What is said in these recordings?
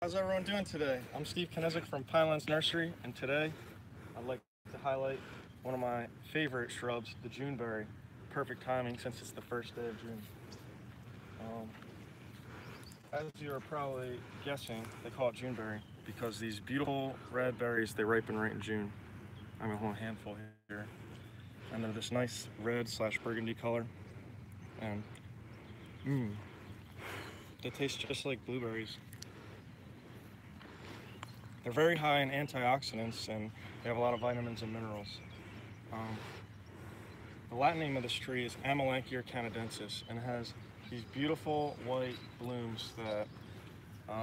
How's everyone doing today? I'm Steve Knezick from Pinelands Nursery, and today I'd like to highlight one of my favorite shrubs, the Juneberry. Perfect timing since it's the first day of June. Um, as you're probably guessing, they call it Juneberry because these beautiful red berries, they ripen right in June. I have a whole handful here. And they're this nice red/burgundy color. And they taste just like blueberries. They're very high in antioxidants and they have a lot of vitamins and minerals. Um, the Latin name of this tree is Amelanchier canadensis, and it has these beautiful white blooms that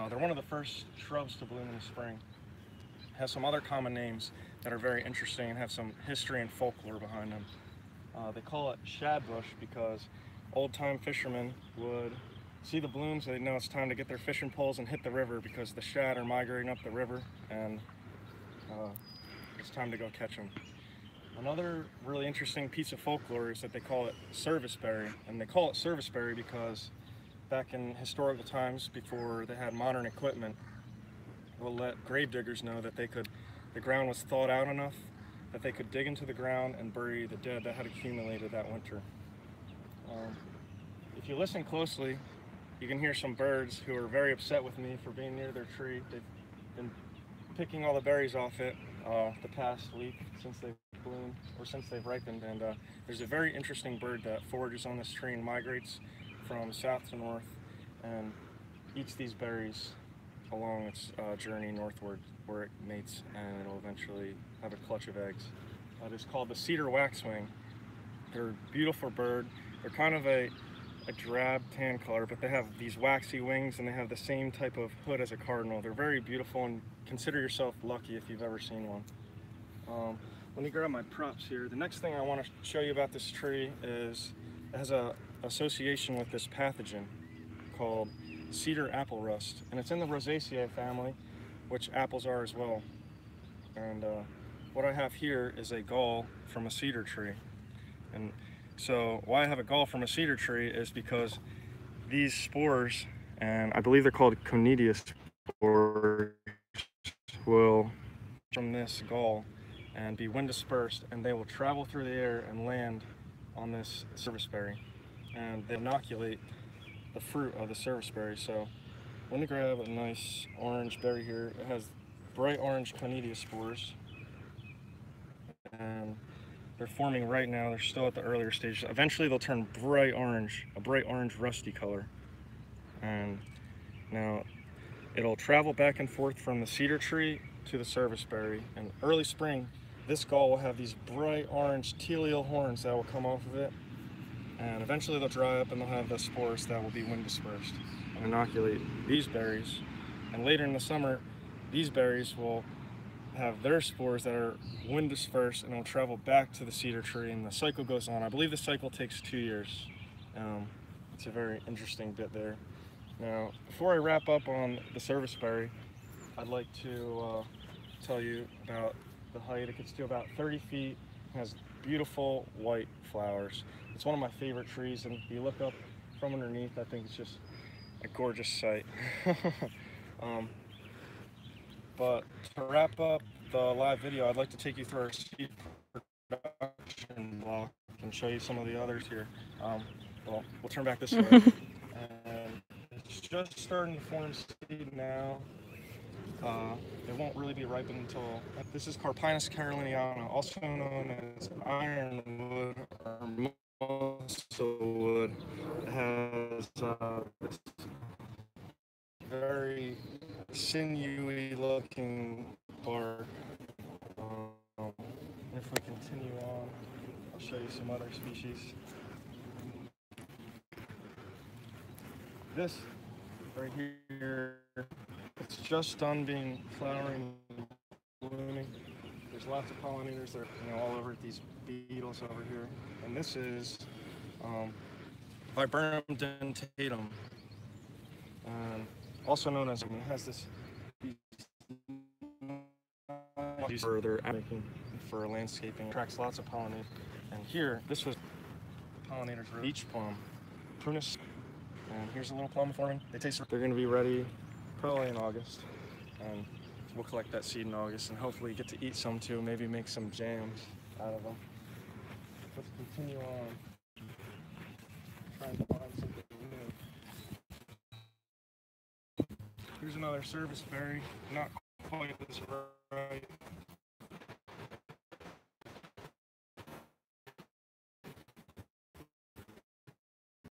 they're one of the first shrubs to bloom in the spring. It has some other common names that are very interesting and have some history and folklore behind them. They call it Shad Brush because old-time fishermen would see the blooms, they know it's time to get their fishing poles and hit the river because the shad are migrating up the river and it's time to go catch them. Another really interesting piece of folklore is that they call it serviceberry, and they call it serviceberry because back in historical times, before they had modern equipment, it will let grave diggers know that the ground was thawed out enough that they could dig into the ground and bury the dead that had accumulated that winter. If you listen closely, you can hear some birds who are very upset with me for being near their tree. They've been picking all the berries off it the past week since they've bloomed or since they've ripened. And there's a very interesting bird that forages on this tree and migrates from south to north and eats these berries along its journey northward, where it mates and it'll eventually have a clutch of eggs. It is called the Cedar Waxwing. They're a beautiful bird. They're kind of a drab tan color, but they have these waxy wings and they have the same type of hood as a cardinal. They're very beautiful, and consider yourself lucky if you've ever seen one. Let me grab my props here. The next thing I want to show you about this tree is it has a association with this pathogen called cedar apple rust, and it's in the Rosaceae family, which apples are as well. And what I have here is a gall from a cedar tree. And so why I have a gall from a cedar tree is because these spores, and I believe they're called conidia spores, will from this gall and be wind dispersed, and they will travel through the air and land on this serviceberry, and they inoculate the fruit of the serviceberry. So let me grab a nice orange berry here. It has bright orange conidia spores, and they're forming right now. They're still at the earlier stage. Eventually they'll turn bright orange, a bright orange rusty color. And now it'll travel back and forth from the cedar tree to the serviceberry. In early spring, this gall will have these bright orange teleal horns that will come off of it. And eventually they'll dry up and they'll have the spores that will be wind dispersed and inoculate these berries. And later in the summer, these berries will have their spores that are wind dispersed and will travel back to the cedar tree, and the cycle goes on. I believe the cycle takes 2 years. It's a very interesting bit there. Now, before I wrap up on the serviceberry, I'd like to tell you about the height. It gets to about 30 feet, has beautiful white flowers. It's one of my favorite trees, and if you look up from underneath, I think it's just a gorgeous sight. But to wrap up the live video, I'd like to take you through our seed production block and show you some of the others here. Well, we'll turn back this way. And it's just starting to form seed now. It won't really be ripened until... This is Carpinus caroliniana, also known as ironwood or mosa wood. It has this very sinewy looking bark. If we continue on, I'll show you some other species. This right here, it's just done being flowering and blooming. There's lots of pollinators that are all over these beetles over here. And this is Viburnum dentatum, also known as, it has this further making for landscaping, attracts lots of pollinators. And here, this was pollinators for beach plum, prunus, and here's a little plum forming. They're going to be ready probably in August, and we'll collect that seed in August and hopefully get to eat some too, maybe make some jams out of them. Let's continue on, trying to find something new. Here's another service berry, not quite this right.